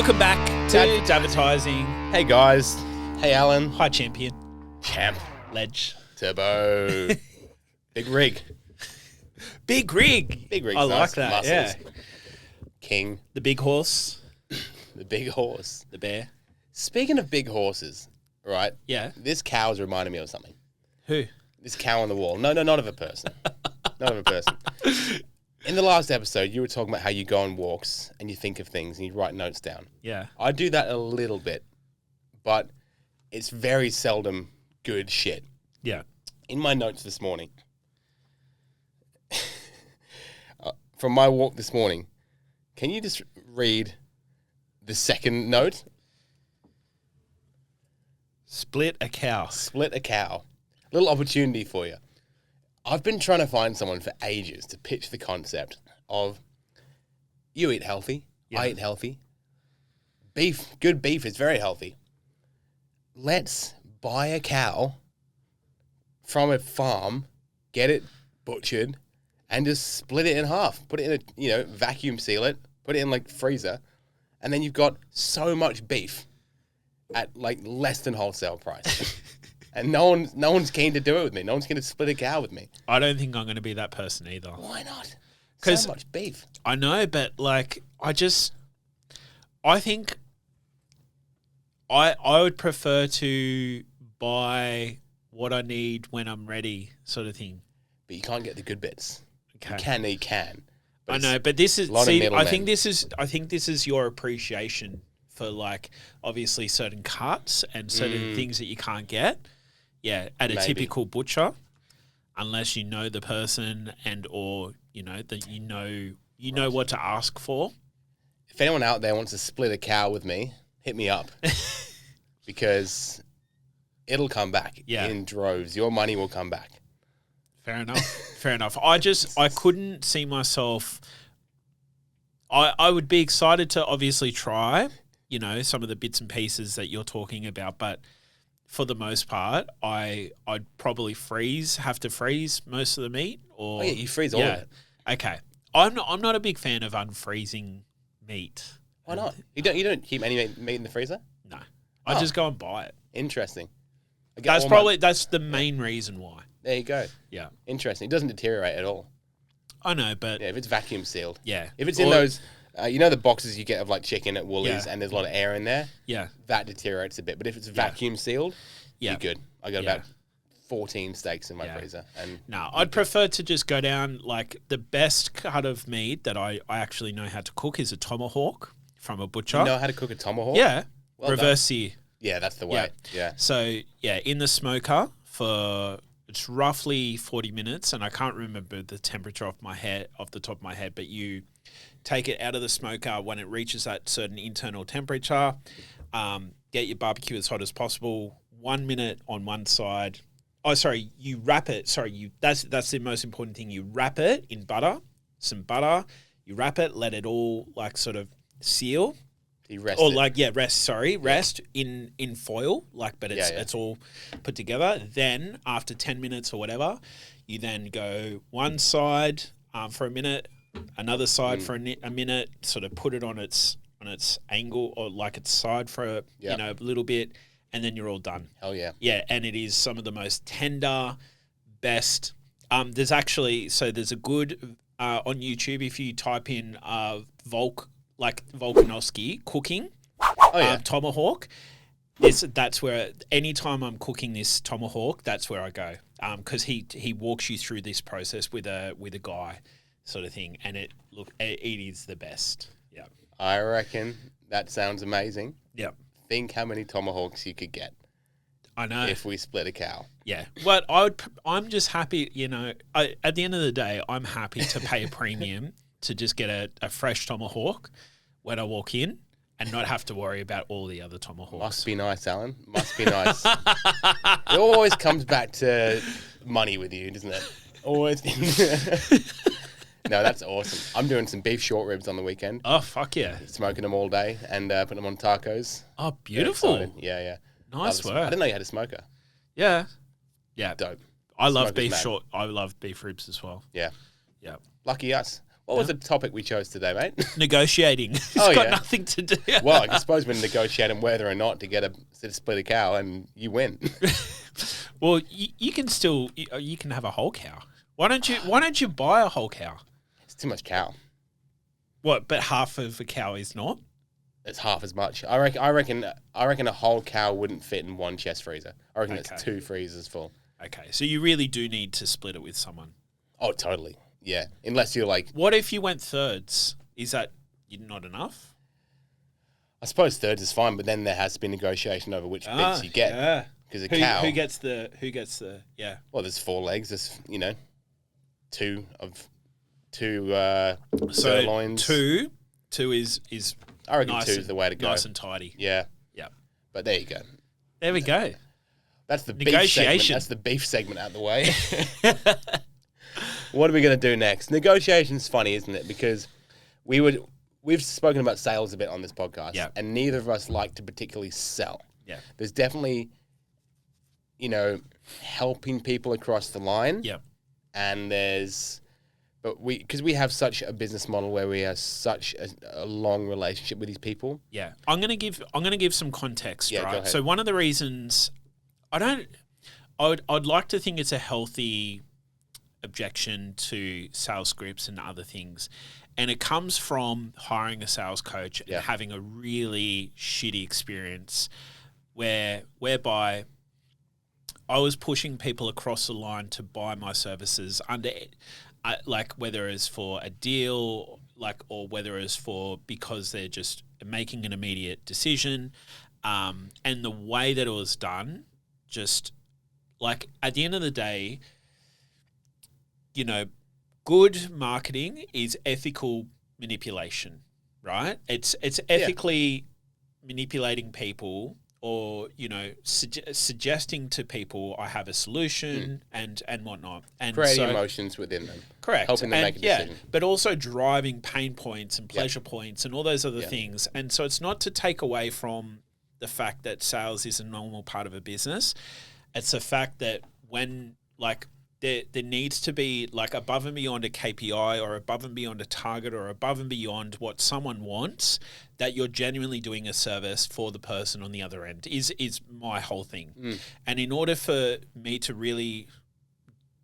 Welcome back to Dadvertising. Hey guys. Hey Alan. Hi, champion. Champ. Ledge. Turbo. Big rig. Big rig. Big rig's I nice. like that, Muscles. yeah. King. The big horse. The big horse. The bear. Speaking of big horses, right? Yeah. This cow's reminding me of something. Who? This cow on the wall. No, not of a person. Not of a person. In the last episode, you were talking about how you go on walks and you think of things and you write notes down. Yeah. I do that a little bit, but it's very seldom good shit. Yeah. In my notes this morning, from my walk this morning, can you just read the second note? Split a cow. Split a cow. Little opportunity for you. I've been trying to find someone for ages to pitch the concept of you eat healthy, I eat healthy. Beef, good beef is very healthy. Let's buy a cow from a farm, get it butchered, and just split it in half. Put it in a, vacuum seal it, put it in like freezer, and then you've got so much beef at like less than wholesale price. And no one's keen to do it with me. No one's keen to split a cow with me. I don't think I'm going to be that person either. Why not? 'Cause So much beef. I know, but like, I think I would prefer to buy what I need when I'm ready, sort of thing. But you can't get the good bits. Okay. You can. I know, but this is, I think this is your appreciation for like obviously certain cuts and certain things that you can't get. Yeah, at a typical butcher, unless you know the person and or that you know what to ask for. If anyone out there wants to split a cow with me, hit me up. Because it'll come back in droves. Your money will come back. Fair enough. Fair enough. I couldn't see myself. I would be excited to obviously try, some of the bits and pieces that you're talking about, but for the most part, I'd probably have to freeze most of the meat. Or you freeze all of it. Okay. I'm not a big fan of unfreezing meat. Why not? You don't keep any meat in the freezer? No. I just go and buy it. Interesting. That's the main reason why. There you go. Yeah. Interesting. It doesn't deteriorate at all. I know, but if it's vacuum sealed. Yeah. If it's in those, the boxes you get of like chicken at Woolies and there's a lot of air in there. Yeah. That deteriorates a bit. But if it's vacuum sealed, you're good. I got about 14 steaks in my freezer. And no, I'd prefer to just go down like the best cut of meat that I actually know how to cook is a tomahawk from a butcher. You know how to cook a tomahawk? Yeah. Well reverse sear. Yeah, that's the way. Yeah. So, in the smoker for it's roughly 40 minutes, and I can't remember the temperature off the top of my head, but you take it out of the smoker when it reaches that certain internal temperature, get your barbecue as hot as possible, 1 minute on one side. Oh, sorry, you wrap it. That's the most important thing. You wrap it in some butter. You wrap it, let it all like sort of seal. Rest in foil, but it's all put together. Then after 10 minutes or whatever, you then go one side for a minute, another side for a minute, sort of put it on its angle or like its side for a little bit, and then you're all done. Hell yeah. Yeah, and it is some of the most tender, best. There's a good on YouTube if you type in Volkanovski cooking tomahawk. That's where anytime I'm cooking this tomahawk, that's where I go because he walks you through this process with a guy sort of thing, and it is the best. Yeah, I reckon that sounds amazing. Yeah, think how many tomahawks you could get. I know if we split a cow. Yeah, but I'm just happy. At the end of the day, I'm happy to pay a premium to just get a fresh tomahawk when I walk in and not have to worry about all the other tomahawks. Must be nice, Alan. Must be nice. It always comes back to money with you, doesn't it? Always. No, that's awesome. I'm doing some beef short ribs on the weekend. Oh, fuck yeah. Smoking them all day and putting them on tacos. Oh, beautiful. Yeah. Nice work. I didn't know you had a smoker. Yeah. Yeah. Dope. I love beef short. I love beef ribs as well. Yeah. Yeah. Lucky us. What was the topic we chose today, mate? Negotiating. It's Oh, got yeah. nothing to do. Well, I suppose we're negotiating whether or not to split a cow, and you win. Well, you can still you can have a whole cow. Why don't you buy a whole cow? It's too much cow. What? But half of a cow is not. It's half as much. I reckon a whole cow wouldn't fit in one chest freezer. I reckon Okay. it's 2 freezers full. Okay, so you really do need to split it with someone. Oh, totally. Yeah. Unless you're like, What if you went thirds? Is that not enough? I suppose thirds is fine, but then there has to be negotiation over which bits you get. Yeah. Because a Who cow. gets the yeah. Well, there's 4 legs. There's two So sirloins. two is I reckon nice 2 is the way to go. nice and tidy. Yeah. Yeah. But there you go. There we go. That's the beef segment. Negotiation. That's the beef segment out the way. What are we going to do next? Negotiation's funny, isn't it? Because we've spoken about sales a bit on this podcast, Yeah. and neither of us like to particularly sell. Yeah. There's definitely, helping people across the line. Yeah. And because we have such a business model where we have such a long relationship with these people. Yeah. I'm gonna give some context, Yeah, go right? ahead. So one of the reasons I'd like to think it's a healthy objection to sales scripts and other things. And it comes from hiring a sales coach and having a really shitty experience whereby I was pushing people across the line to buy my services under like whether it's for a deal, or whether it's for because they're just making an immediate decision. And the way that it was done, just like at the end of the day, good marketing is ethical manipulation, right? It's ethically manipulating people or, suggesting to people I have a solution and whatnot. And Creating emotions within them. Correct. Helping them make a decision. But also driving pain points and pleasure points and all those other things. And so it's not to take away from the fact that sales is a normal part of a business. It's the fact that when there needs to be above and beyond a KPI or above and beyond a target or above and beyond what someone wants, that you're genuinely doing a service for the person on the other end is my whole thing. And in order for me to really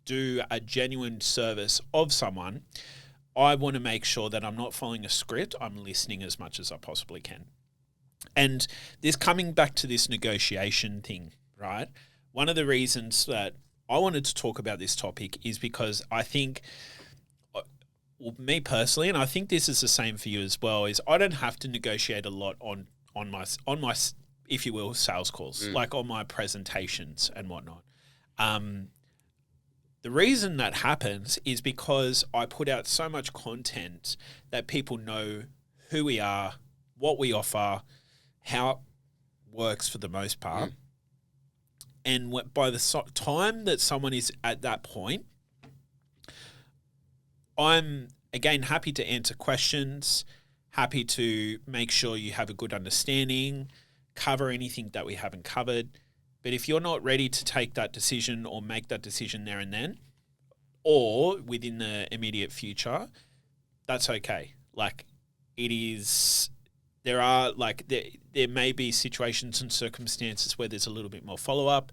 do a genuine service of someone, I want to make sure that I'm not following a script. I'm listening as much as I possibly can. And this coming back to this negotiation thing, right? One of the reasons that I wanted to talk about this topic is because I think, me personally, and I think this is the same for you as well, is I don't have to negotiate a lot on my if you will, sales calls, like on my presentations and whatnot. The reason that happens is because I put out so much content that people know who we are, what we offer, how it works for the most part. And by the time that someone is at that point, I'm, again, happy to answer questions, happy to make sure you have a good understanding, cover anything that we haven't covered. But if you're not ready to take that decision or make that decision there and then, or within the immediate future, that's okay. There may be situations and circumstances where there's a little bit more follow-up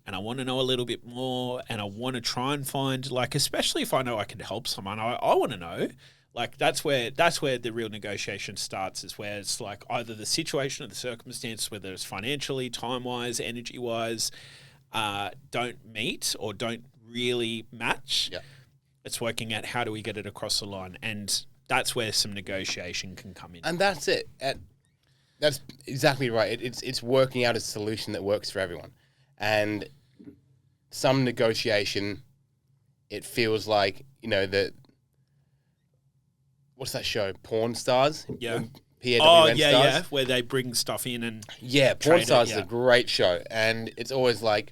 and I want to know a little bit more and I want to try and find, especially if I know I can help someone, I want to know. That's where the real negotiation starts, is where it's either the situation or the circumstance, whether it's financially, time-wise, energy-wise, don't meet or don't really match. Yeah. It's working out how do we get it across the line, and that's where some negotiation can come in. And that's it. That's exactly right. It's working out a solution that works for everyone. And some negotiation, it feels like, what's that show? Porn Stars? Yeah. PAWN Stars? Yeah. Where they bring stuff in and Porn Stars is a great show. And it's always like,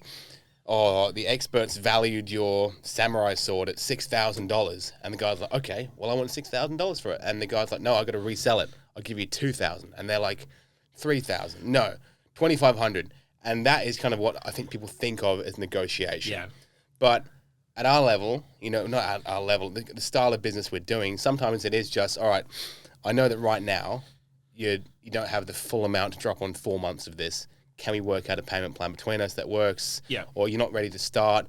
the experts valued your samurai sword at $6,000. And the guy's like, okay, well, I want $6,000 for it. And the guy's like, no, I got to resell it. I'll give you $2,000. And they're like, $3,000. No, $2,500. And that is kind of what I think people think of as negotiation. Yeah. But at our level, not at our level, the style of business we're doing, sometimes it is just, all right, I know that right now you don't have the full amount to drop on 4 months of this. Can we work out a payment plan between us that works? Yeah. Or you're not ready to start,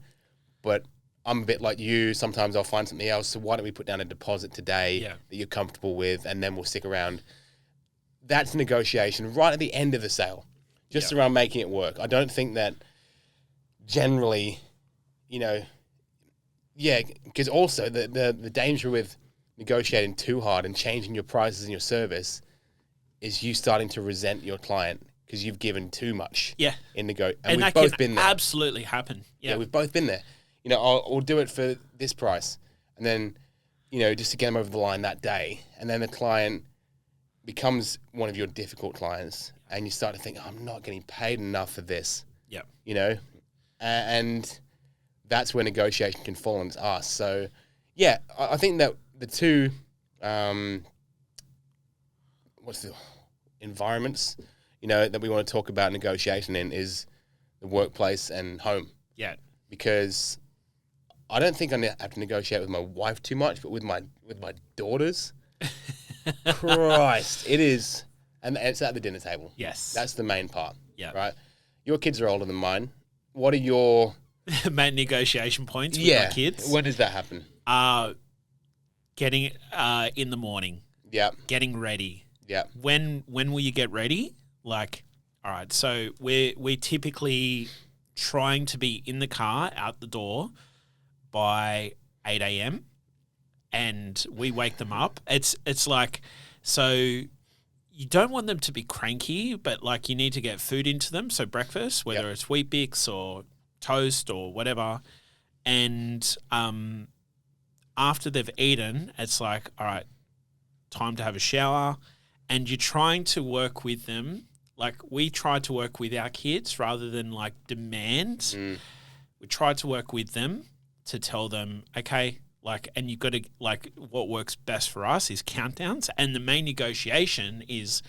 but I'm a bit like you. Sometimes I'll find something else. So why don't we put down a deposit today that you're comfortable with, and then we'll stick around. That's negotiation right at the end of the sale, just around making it work. I don't think that generally, because also the danger with negotiating too hard and changing your prices and your service is you starting to resent your client because you've given too much. Yeah. And we've that both can been there. absolutely happen. Yeah, we've both been there. I'll do it for this price, and then, just to get them over the line that day, and then the client becomes one of your difficult clients, and you start to think, I'm not getting paid enough for this. Yeah. And that's where negotiation can fall on its ass. So, yeah, I think that the two, environments, that we want to talk about negotiation in is the workplace and home. Yeah. Because I don't think I have to negotiate with my wife too much, but with my daughters, Christ, it is, and it's at the dinner table. Yes. That's the main part. Yeah. Right? Your kids are older than mine. What are your main negotiation points with my kids? When does that happen? Getting in the morning. Yeah. Getting ready. Yeah. When will you get ready? Like, all right, so we're typically trying to be in the car out the door by 8 a.m. and we wake them up. It's like, so you don't want them to be cranky, but like you need to get food into them. So breakfast, whether it's Wheat Bix or toast or whatever. And after they've eaten, it's like, all right, time to have a shower. And you're trying to work with them. Like we try to work with our kids rather than like demand. We try to work with them to tell them, okay, like, and you've got to, like, what works best for us is countdowns. And the main negotiation is,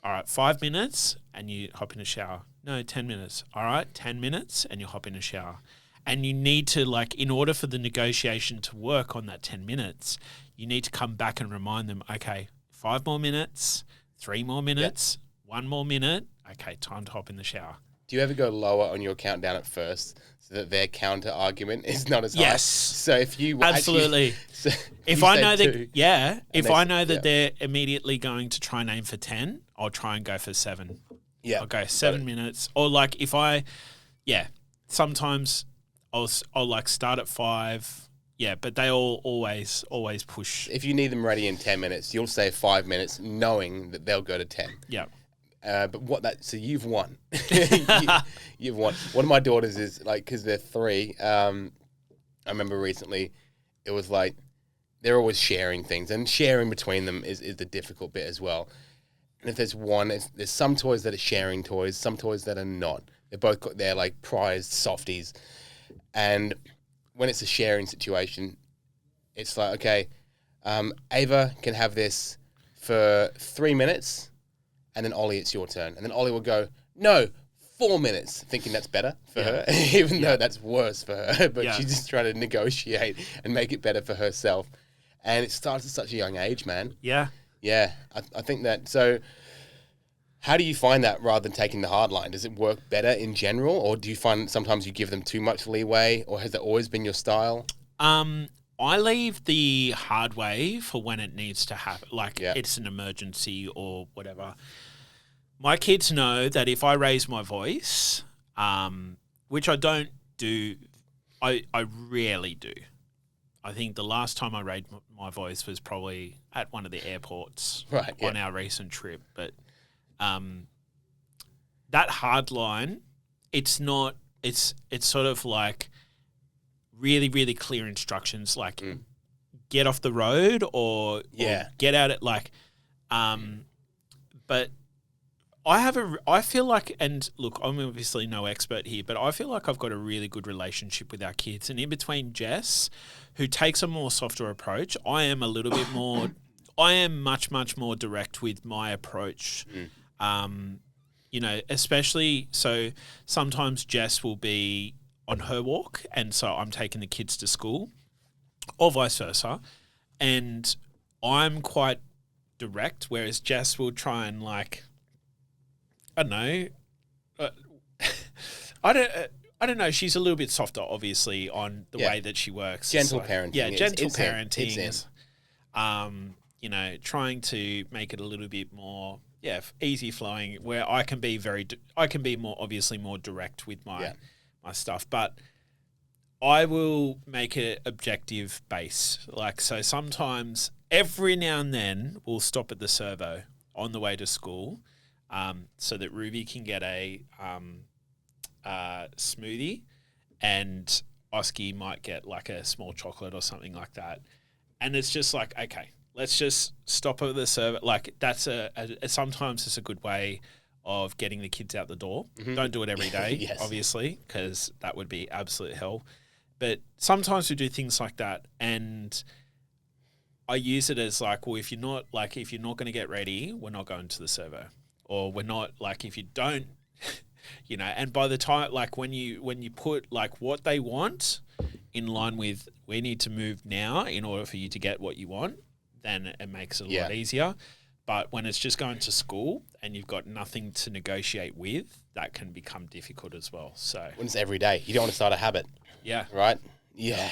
all right, 5 minutes and you hop in a shower. No, 10 minutes. All right, 10 minutes and you hop in a shower. And you need to, like, in order for the negotiation to work on that 10 minutes, you need to come back and remind them, okay, 5 more minutes, 3 more minutes, 1 more minute. Okay, time to hop in the shower. Do you ever go lower on your countdown at first so that their counter argument is not as high? Yes. So if you absolutely, if I know that, if I know that they're immediately going to try and aim for 10, I'll try and go for 7. Yeah, I'll go 7 minutes, or like if I, sometimes I'll like start at 5. Yeah, but they always push. If you need them ready in 10 minutes, you'll say 5 minutes, knowing that they'll go to 10. Yeah. So you've won. You've won. One of my daughters is like, because they're 3. I remember recently, it was like they're always sharing things, and sharing between them is the difficult bit as well. And if there's there's some toys that are sharing toys, some toys that are not. They're both got their like prized softies, and when it's a sharing situation, it's like, okay, Ava can have this for 3 minutes. And then Ollie, it's your turn. And then Ollie will go, no, 4 minutes, thinking that's better for her, even though that's worse for her. But she's just trying to negotiate and make it better for herself. And it starts at such a young age, man. Yeah. Yeah, I think that. So how do you find that rather than taking the hard line? Does it work better in general? Or do you find sometimes you give them too much leeway? Or has that always been your style? I leave the hard way for when it needs to happen, like it's an emergency or whatever. My kids know that if I raise my voice, which I don't do, I rarely do. I think the last time I raised my voice was probably at one of the airports on our recent trip. But that hard line, it's not, it's sort of like really, really clear instructions, like get off the road or get out at like, but I feel like, and look, I'm obviously no expert here, but I feel like I've got a really good relationship with our kids. And in between Jess, who takes a more softer approach, I am a little bit more, I am much, much more direct with my approach. Especially, so sometimes Jess will be on her walk, and so I'm taking the kids to school, or vice versa. And I'm quite direct, whereas Jess will try and like, I don't know, I don't know. She's a little bit softer, obviously, on the way that she works. Gentle parenting. Yeah, gentle it's parenting. It's You know, trying to make it a little bit more, easy flowing. Where I can be more obviously more direct with my stuff, but I will make it objective base. Like, so sometimes every now and then we'll stop at the servo on the way to school, so that Ruby can get a smoothie, and Oski might get like a small chocolate or something like that. And it's just like, okay, let's just stop at the servo. Like, that's sometimes it's a good way of getting the kids out the door. Mm-hmm. Don't do it every day, obviously, because that would be absolute hell. But sometimes we do things like that, and I use it as like, well, if you're not going to get ready, we're not going to the servo, or we're not, like, if you don't, you know. And by the time, like, when you put like what they want in line with, we need to move now in order for you to get what you want, then it makes it a lot easier. But when it's just going to school and you've got nothing to negotiate with, that can become difficult as well. So when it's every day, you don't want to start a habit. Yeah. Right? Yeah.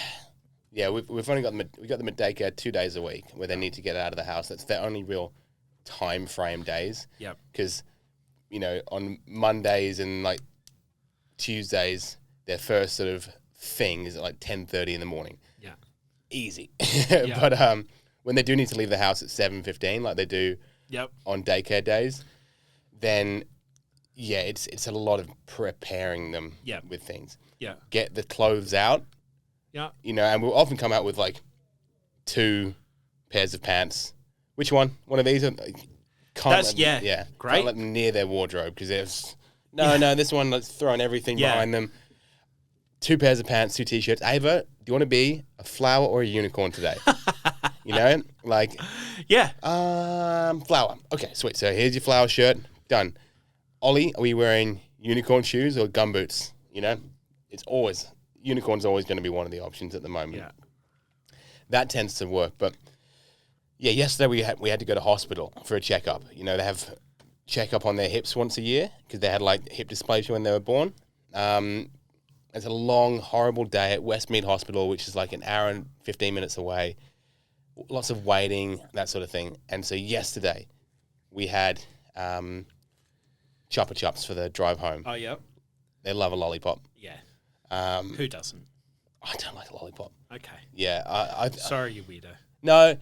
Yeah, we've only got them at daycare 2 days a week where they need to get out of the house. That's their only real time frame days. Yep. Because, you know, on Mondays and like Tuesdays, their first sort of thing is at like 10:30 in the morning. Yeah. Easy. But when they do need to leave the house at 7:15, like they do on daycare days, then it's a lot of preparing them with things. Yeah. Get the clothes out. Yeah. You know, and we'll often come out with like 2 pairs of pants. Which one? One of these? Great. Can't let them near their wardrobe because there's this one that's throwing everything behind them. 2 pairs of pants, 2 t-shirts. Ava, do you want to be a flower or a unicorn today? You know, like flower. Okay, sweet. So here's your flower shirt. Done. Ollie, are we wearing unicorn shoes or gumboots? You know, unicorn's always going to be one of the options at the moment. Yeah. That tends to work. But yesterday we had to go to hospital for a checkup. You know, they have checkup on their hips once a year because they had like hip dysplasia when they were born. It's a long, horrible day at Westmead Hospital, which is like an hour and 15 minutes away. Lots of waiting, that sort of thing. And so yesterday we had Chupa Chups for the drive home. Oh, yeah. They love a lollipop. Yeah. Who doesn't? I don't like a lollipop. Okay. Yeah. Sorry, you weirdo. No,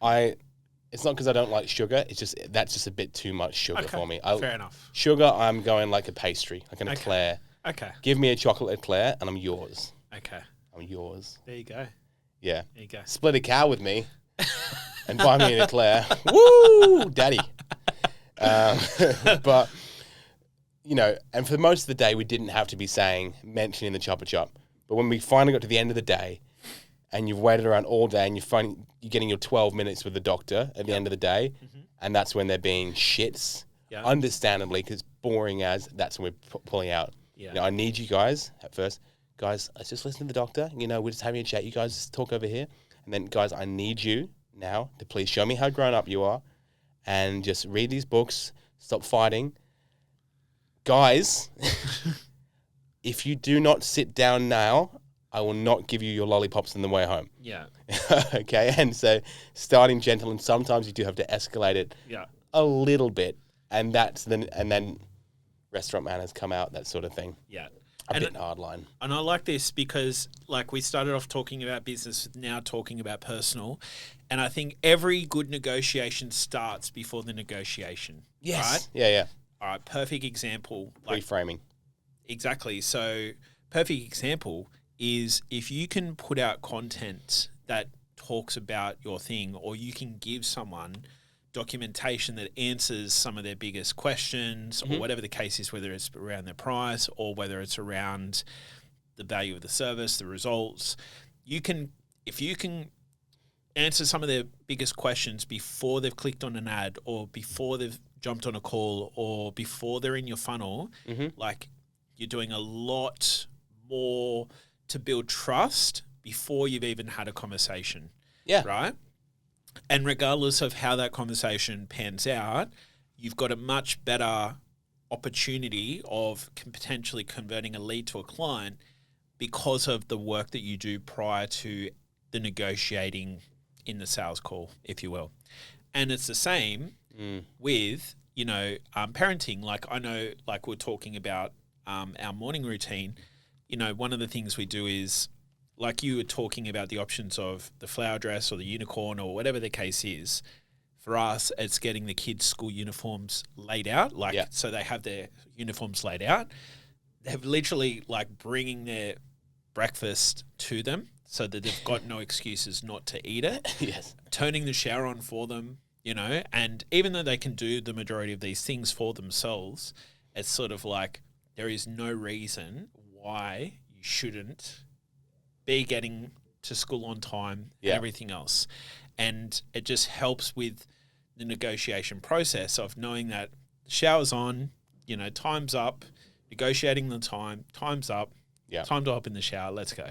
it's not because I don't like sugar. It's just, that's just a bit too much sugar for me. Fair enough. Sugar, I'm going like a pastry, like an eclair. Okay. Give me a chocolate eclair and I'm yours. Okay. I'm yours. There you go. Yeah. There you go. Split a cow with me and buy me an eclair. Woo, daddy. But, you know, and for most of the day, we didn't have to be mentioning the Chupa Chup. But when we finally got to the end of the day and you've waited around all day and you're getting your 12 minutes with the doctor at the end of the day, and that's when they're being shits, understandably, because boring as, that's when we're pulling out. Yeah. You know, I need you guys at first. Guys, let's just listen to the doctor. You know, we're just having a chat. You guys just talk over here. And then, guys, I need you now to please show me how grown up you are and just read these books. Stop fighting. Guys, if you do not sit down now, I will not give you your lollipops on the way home. Yeah. Okay? And so starting gentle, and sometimes you do have to escalate it a little bit. And then restaurant manners come out, that sort of thing. Yeah. A bit hard line. And I like this because, like, we started off talking about business, now talking about personal. And I think every good negotiation starts before the negotiation. Yes. Right? Yeah. All right. Perfect example. Reframing. Exactly. So, perfect example is if you can put out content that talks about your thing, or you can give someone documentation that answers some of their biggest questions, or whatever the case is, whether it's around their price or whether it's around the value of the service, the results. If you can answer some of their biggest questions before they've clicked on an ad, or before they've jumped on a call, or before they're in your funnel, like, you're doing a lot more to build trust before you've even had a conversation. Yeah. Right? And regardless of how that conversation pans out, you've got a much better opportunity of potentially converting a lead to a client because of the work that you do prior to the negotiating in the sales call, if you will. And it's the same with, parenting. Like I know, like we're talking about our morning routine, one of the things we do is, like you were talking about the options of the flower dress or the unicorn or whatever the case is. For us, it's getting the kids' school uniforms laid out, so they have their uniforms laid out. They're literally like bringing their breakfast to them so that they've got no excuses not to eat it. Yes. Turning the shower on for them, and even though they can do the majority of these things for themselves, it's sort of like there is no reason why you shouldn't be getting to school on time and everything else. And it just helps with the negotiation process of knowing that the shower's on, time's up, negotiating the time's up, time to hop in the shower, let's go.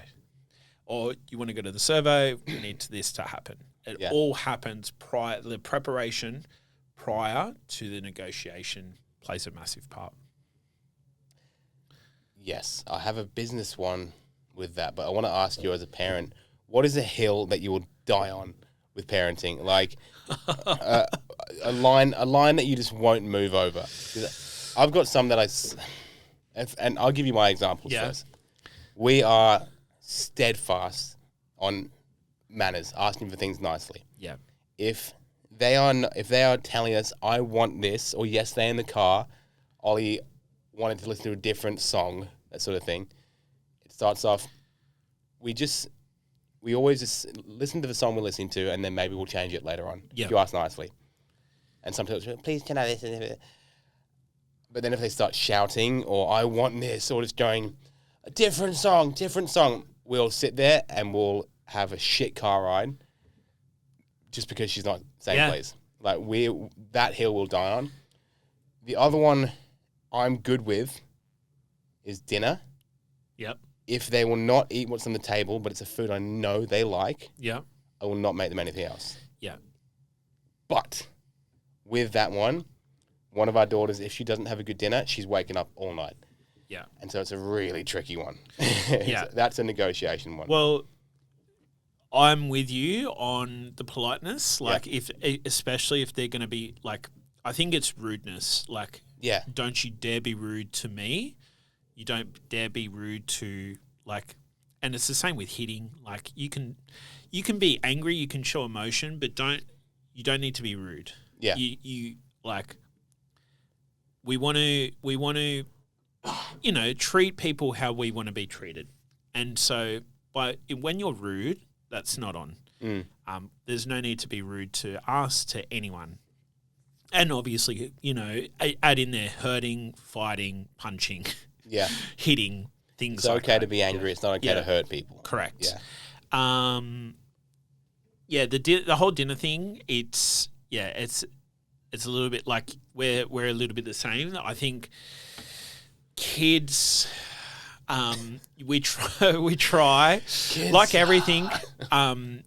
Or you want to go to the survey, we need this to happen. It all happens the preparation prior to the negotiation plays a massive part. Yes, I have a business one with that, but I want to ask you as a parent, what is a hill that you will die on with parenting? Like a line that you just won't move over. 'Cause I've got some that and I'll give you my examples first. We are steadfast on manners, asking for things nicely. Yeah. If they are telling us, I want this, or yes, they're in the car, Ollie wanted to listen to a different song, that sort of thing. It starts off, we always just listen to the song we're listening to, and then maybe we'll change it later on. Yeah. If you ask nicely. And sometimes, please can I listen? But then if they start shouting, or I want this, or just going, a different song, we'll sit there and we'll have a shit car ride just because she's not saying please. Like that hill will die on. The other one I'm good with is dinner. Yep. If they will not eat what's on the table, but it's a food I know they like, I will not make them anything else. Yeah. But with that one of our daughters, if she doesn't have a good dinner, she's waking up all night. Yeah. And so it's a really tricky one. Yeah. That's a negotiation one. Well, I'm with you on the politeness. Like especially if they're going to be like, I think it's rudeness. Like, don't you dare be rude to me. You don't dare be rude to and it's the same with hitting. Like you can be angry, you can show emotion, but you don't need to be rude. Yeah. You we want to treat people how we want to be treated. And so when you're rude, that's not on. There's no need to be rude to us, to anyone. And obviously, add in there hurting, fighting, punching, hitting, things it's like okay that. to be angry. It's not okay to hurt people. Correct. Yeah. The whole dinner thing, it's a little bit like we're a little bit the same. I think kids, we try kids. Like everything. I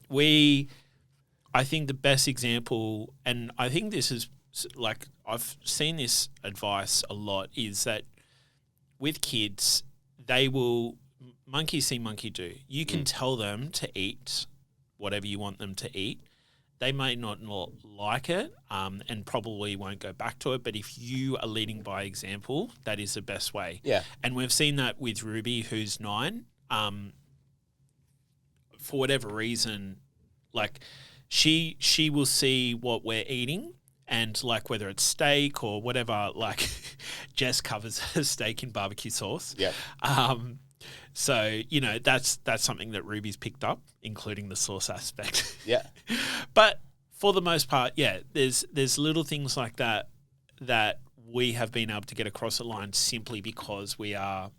think the best example, and I think this is like I've seen this advice a lot, is that with kids, they will monkey see, monkey do. You can tell them to eat whatever you want them to eat. They may not like it and probably won't go back to it, but if you are leading by example, that is the best way. Yeah. And we've seen that with Ruby, who's 9. For whatever reason, like she will see what we're eating, and like whether it's steak or whatever, like Jess covers steak in barbecue sauce. Yeah. So, that's something that Ruby's picked up, including the sauce aspect. Yeah. But for the most part, there's little things like that we have been able to get across the line simply because we are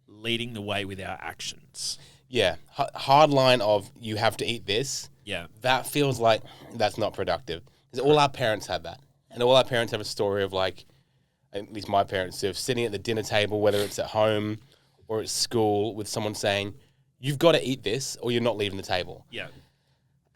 leading the way with our actions. Yeah. Hard line of you have to eat this. Yeah. That feels like that's not productive. Because all our parents had that. And all our parents have a story of like, at least my parents do, of sitting at the dinner table, whether it's at home or at school with someone saying, you've got to eat this or you're not leaving the table. Yeah.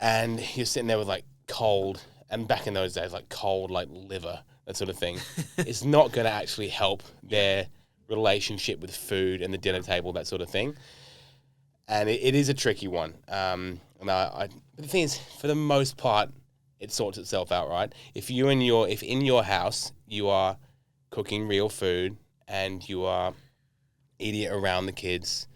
And you're sitting there with like cold, and back in those days, like cold, like liver, that sort of thing. It's not going to actually help their relationship with food and the dinner table, that sort of thing. And it is a tricky one. But the thing is, for the most part, it sorts itself out, right? If in your house you are cooking real food and you are eating it around the kids,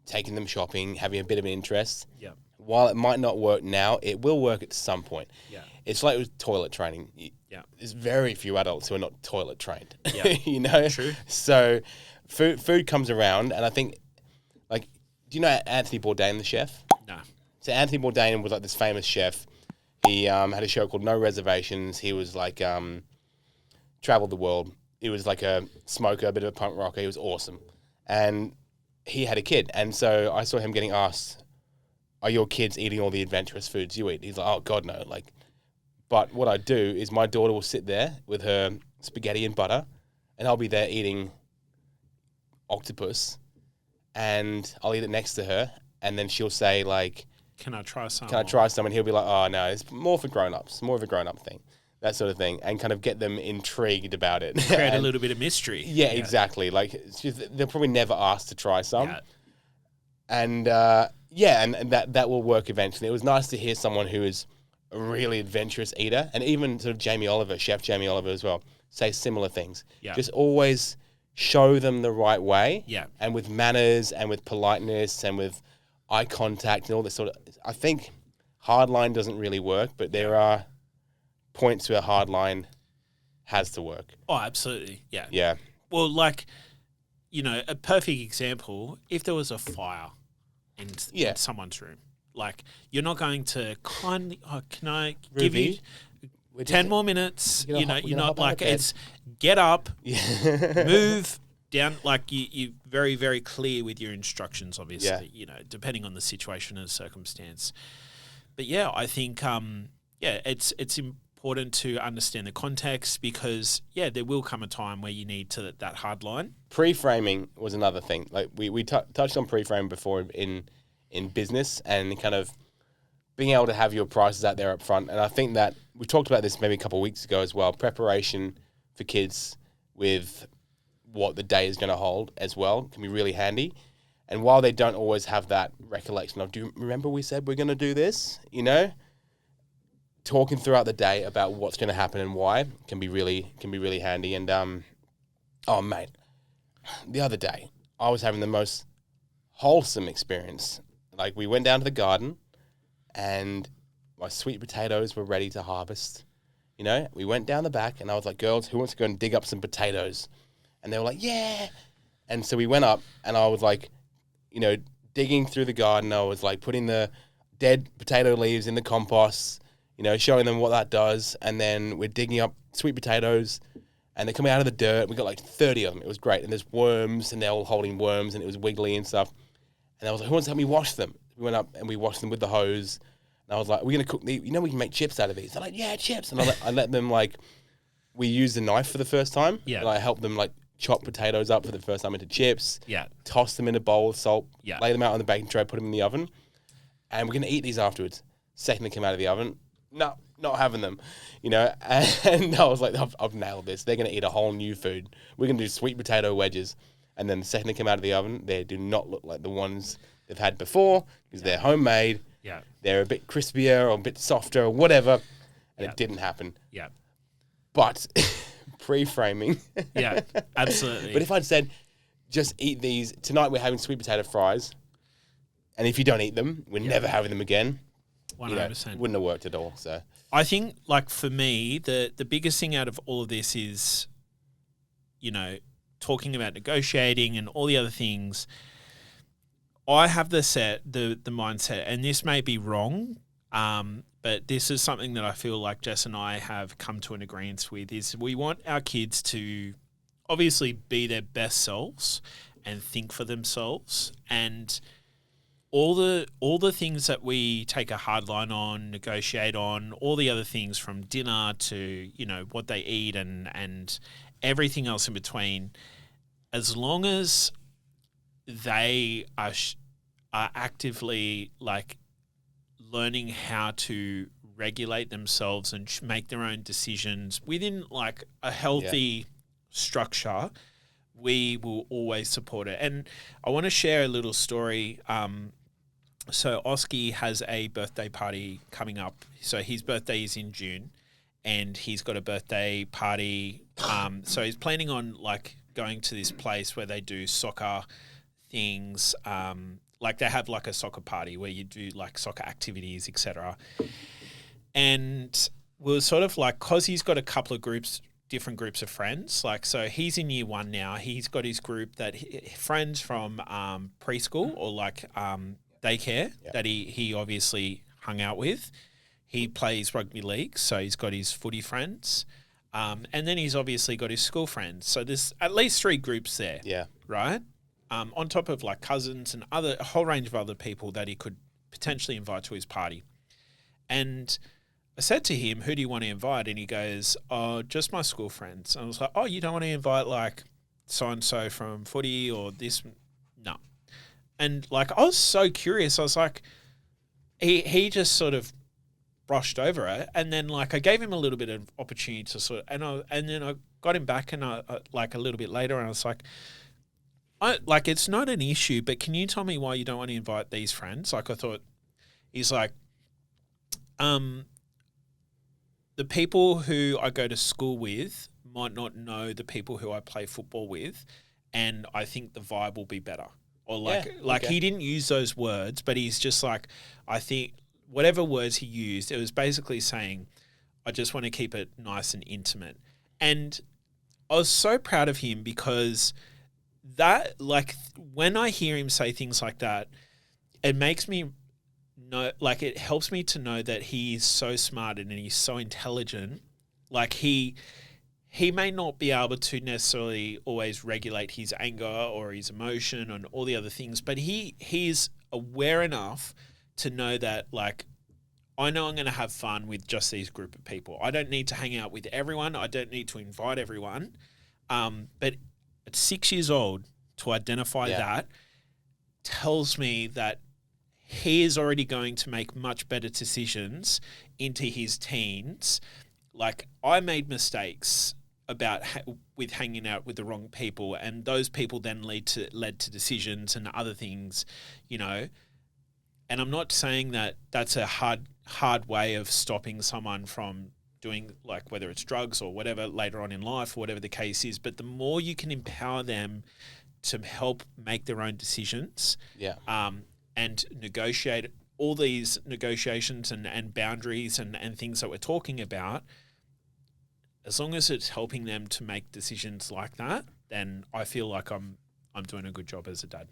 taking them shopping, having a bit of an interest. Yeah. While it might not work now, it will work at some point. Yeah. It's like with toilet training. Yeah. There's very few adults who are not toilet trained. Yeah. You know? True. So food comes around, and I think, like, do you know Anthony Bourdain, the chef? No. So Anthony Bourdain was like this famous chef. He had a show called No Reservations. He was like, traveled the world. He was like a smoker, a bit of a punk rocker. He was awesome. And he had a kid. And so I saw him getting asked, are your kids eating all the adventurous foods you eat? He's like, oh, God, no. Like, but what I do is my daughter will sit there with her spaghetti and butter, and I'll be there eating octopus, and I'll eat it next to her, and then she'll say, like, Can I try some? And he'll be like, oh, no, it's more for grown-ups, more of a grown-up thing, that sort of thing, and kind of get them intrigued about it. Create a little bit of mystery. Yeah, exactly. Like, it's just, they'll probably never ask to try some. Yeah. And, and that will work eventually. It was nice to hear someone who is a really adventurous eater, and even sort of Chef Jamie Oliver as well, say similar things. Yeah. Just always show them the right way. Yeah. And with manners and with politeness and with eye contact and all this sort of... I think hardline doesn't really work, but there are points where hardline has to work. Oh, absolutely. Yeah. Yeah. Well, like, you know, a perfect example, if there was a fire in someone's room, like, you're not going to kindly, can I give you 10 more minutes? You know, you're not like, it's get up, move down, like you're very, very clear with your instructions, obviously, you know, depending on the situation and circumstance. But yeah, I think, it's important to understand the context because, there will come a time where you need that hard line. Pre-framing was another thing. Like we touched on pre-frame before in business and kind of being able to have your prices out there up front. And I think that we talked about this maybe a couple of weeks ago as well, preparation for kids with what the day is going to hold as well can be really handy. And while they don't always have that recollection of, do you remember we said we're going to do this? You know, talking throughout the day about what's going to happen and why can be really handy. And, oh mate, the other day I was having the most wholesome experience. Like, we went down to the garden and my sweet potatoes were ready to harvest. You know, we went down the back and I was like, girls, who wants to go and dig up some potatoes? And they were like, yeah. And so we went up and I was like, you know, digging through the garden. I was like putting the dead potato leaves in the compost, you know, showing them what that does. And then we're digging up sweet potatoes and they're coming out of the dirt. We got like 30 of them. It was great. And there's worms and they're all holding worms and it was wiggly and stuff. And I was like, who wants to help me wash them? We went up and we washed them with the hose. And I was like, we're going to cook these. You know, we can make chips out of these. They're like, yeah, chips. And I let them, like, we used a knife for the first time. Yeah. And I helped them, like, chop potatoes up for the first time into chips. Yeah. Toss them in a bowl of salt. Yeah. Lay them out on the baking tray, put them in the oven. And we're going to eat these afterwards. Second they came out of the oven, no, not having them. You know, and I was like, I've nailed this. They're going to eat a whole new food. We're going to do sweet potato wedges. And then the second they come out of the oven, they do not look like the ones they've had before because they're homemade. Yeah. They're a bit crispier or a bit softer or whatever. And it didn't happen. Yeah. But pre-framing. Yeah, absolutely. But if I'd said, just eat these, tonight we're having sweet potato fries. And if you don't eat them, we're never having them again. 100%. Wouldn't have worked at all. So I think, like, for me, the biggest thing out of all of this is, you know, talking about negotiating and all the other things. I have the mindset, and this may be wrong, but this is something that I feel like Jess and I have come to an agreement with, is we want our kids to obviously be their best selves and think for themselves, and all the things that we take a hard line on, negotiate on, all the other things from dinner to, you know, what they eat and everything else in between, as long as they are actively like learning how to regulate themselves and make their own decisions within like a healthy structure, we will always support it. And I want to share a little story. So Oski has a birthday party coming up. So his birthday is in June, and he's got a birthday party. So he's planning on like going to this place where they do soccer things. Like they have like a soccer party where you do like soccer activities, etc. And we're sort of like, cause he's got a couple of different groups of friends. Like, so he's in year 1 now. He's got his group friends from preschool or like daycare that he obviously hung out with. He plays rugby league, so he's got his footy friends. And then he's obviously got his school friends. So there's at least 3 groups there. Yeah. Right? On top of like cousins and a whole range of other people that he could potentially invite to his party. And I said to him, who do you want to invite? And he goes, oh, just my school friends. And I was like, oh, you don't want to invite like so-and-so from footy or this? No. And like, I was so curious. I was like, he just sort of brushed over it. And then like, I gave him a little bit of opportunity to sort of, and then I got him back and I like a little bit later and I was like, it's not an issue, but can you tell me why you don't want to invite these friends? Like I thought, he's like, the people who I go to school with might not know the people who I play football with, and I think the vibe will be better. Or he didn't use those words, but he's just like, I think whatever words he used, it was basically saying, I just want to keep it nice and intimate. And I was so proud of him because that, like, when I hear him say things like that, it makes me know, like, it helps me to know that he is so smart and he's so intelligent. Like, he may not be able to necessarily always regulate his anger or his emotion and all the other things, but he's aware enough to know that, like, I know I'm going to have fun with just these group of people. I don't need to hang out with everyone. I don't need to invite everyone. But at 6 years old, to identify that tells me that he is already going to make much better decisions into his teens. Like, I made mistakes about with hanging out with the wrong people, and those people then led to decisions and other things, you know. And I'm not saying that that's a hard way of stopping someone from doing, like, whether it's drugs or whatever later on in life or whatever the case is, but the more you can empower them to help make their own decisions, and negotiate all these negotiations and boundaries and things that we're talking about, as long as it's helping them to make decisions like that, then I feel like I'm doing a good job as a dad.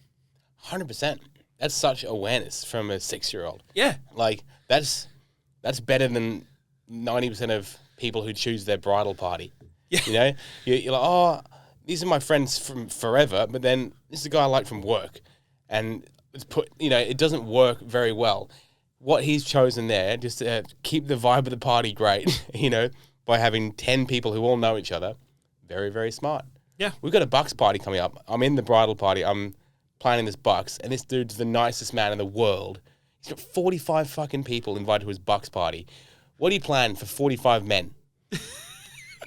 100%. That's such awareness from a 6-year-old. Yeah. Like, that's better than 90% of people who choose their bridal party. Yeah. You know? You're like, oh, these are my friends from forever, but then this is a guy I like from work. And it doesn't work very well. What he's chosen there, just to keep the vibe of the party great, by having 10 people who all know each other, very, very smart. Yeah. We've got a Bucks party coming up. I'm in the bridal party. I'm planning this Bucks, and this dude's the nicest man in the world. He's got 45 fucking people invited to his Bucks party. What do you plan for 45 men?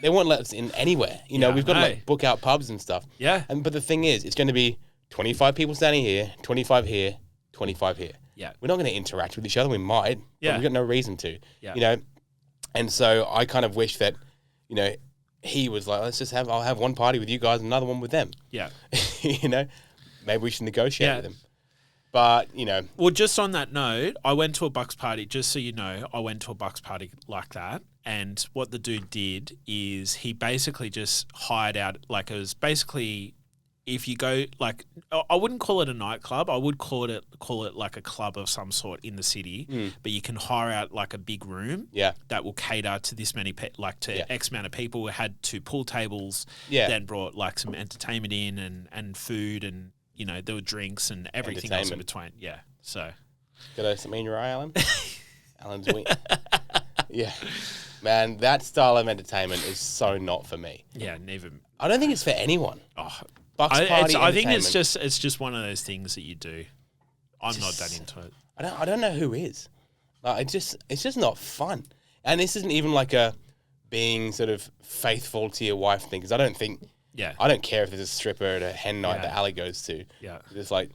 They won't let us in anywhere. We've got to like book out pubs and stuff. Yeah. But the thing is, it's going to be 25 people standing here, 25 here, 25 here. Yeah. We're not going to interact with each other. We might, but we've got no reason to. Yeah. And so I kind of wish that, he was like, I'll have one party with you guys and another one with them. Yeah. Maybe we should negotiate with them. But, Well, just on that note, I went to a Bucks party, just so you know, I went to a Bucks party like that. And what the dude did is he basically just hired out, like, it was basically, if you go, like, I wouldn't call it a nightclub. I would call it like a club of some sort in the city. But you can hire out like a big room that will cater to this many, X amount of people. We had 2 pool tables, then brought like some entertainment in and food, and, there were drinks and everything else in between. Yeah. So. Got something in your eye, Alan? Alan's wink. Yeah. Man, that style of entertainment is so not for me. Yeah, never. I don't think it's for anyone. Oh, Bucks party. I think it's entertainment. just one of those things that you do. I'm not that into it. I don't know who is. Like, it's just not fun. And this isn't even like a being sort of faithful to your wife thing, because I don't care if there's a stripper at a hen night that Ali goes to. Yeah. It's like,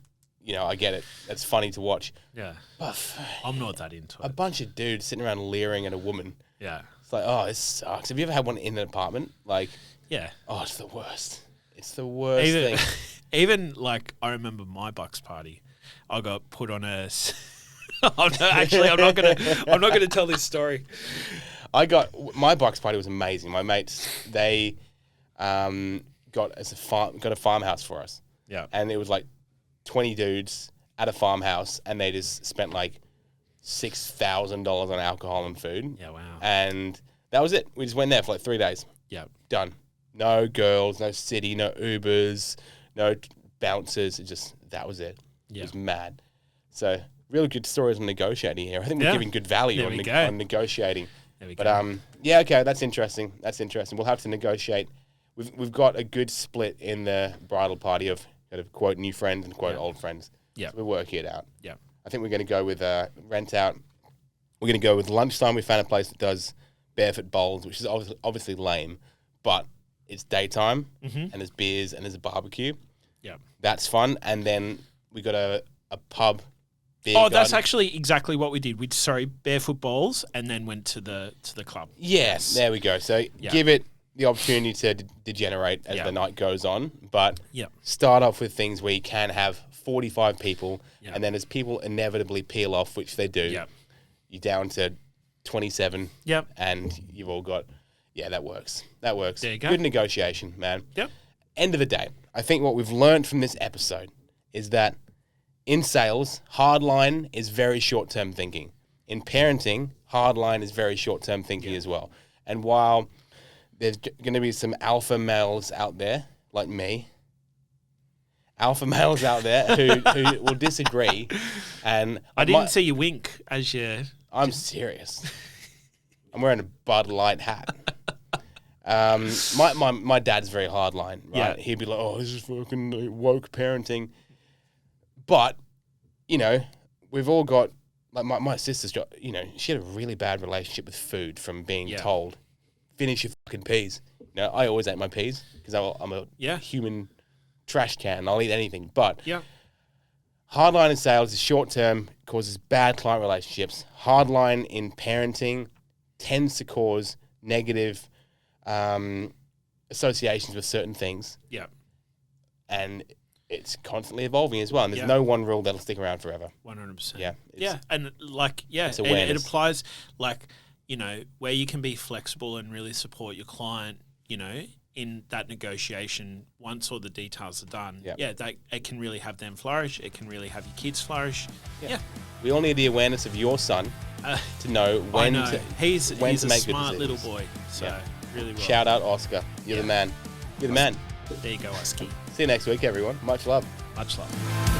I get it. It's funny to watch. Yeah. But I'm not that into a it. bunch of dudes sitting around leering at a woman. Yeah. It's like, oh, this sucks. Have you ever had one in an apartment? Like, Yeah. oh, it's the worst. It's the worst thing. Even like I remember my Bucks party, I got put on a. I'm not gonna tell this story. My Bucks party was amazing. My mates, they got a farmhouse for us. Yeah. And it was like 20 dudes at a farmhouse, and they just spent like $6,000 on alcohol and food. Yeah, wow. And that was it. We just went there for like 3 days. Yeah. Done. No girls, no city, no Ubers, no bouncers. That was it. Yeah. It was mad. So really good stories on negotiating here. I think we're giving good value on negotiating. There we But go. okay, that's interesting. We'll have to negotiate. We've got a good split in the bridal party of kind of quote new friends and quote old friends. Yeah. So we'll work it out. Yeah. I think we're going to go with rent out. We're going to go with lunchtime. We found a place that does barefoot bowls, which is obviously lame, but it's daytime and there's beers and there's a barbecue. Yeah. That's fun. And then we got a pub. Beer That's garden. actually exactly what we did. Barefoot balls and then went to the club. Yes, there we go. So give it the opportunity to degenerate as the night goes on, but start off with things where you can have 45 people, and then as people inevitably peel off, which they do, you're down to 27, and you've all got, that works. That works. There you go. Good negotiation, man. Yep. End of the day, I think what we've learned from this episode is that in sales, hardline is very short-term thinking. In parenting, hardline is very short-term thinking as well. And while there's going to be some alpha males out there, like me, who will disagree. And I didn't see you wink as you... I'm serious. I'm wearing a Bud Light hat. My dad's very hardline, right? Yeah. He'd be like, oh, this is fucking woke parenting. But, we've all got, like my sister's, she had a really bad relationship with food from being told, finish your fucking peas. I always ate my peas because I'm a human trash can. I'll eat anything. But hardline in sales is short-term, causes bad client relationships. Hardline in parenting tends to cause negative associations with certain things. Yeah. And it's constantly evolving as well. And there's no one rule that'll stick around forever. 100%. Yeah. And it's and awareness. it applies where you can be flexible and really support your client, in that negotiation once all the details are done. It can really have them flourish. It can really have your kids flourish. Yeah. We all need the awareness of your son to know when he's to a make smart good little decisions. boy. So really well. Shout out Oscar. You're the man. You're the man. There you go, Husky. See you next week, everyone. Much love. Much love.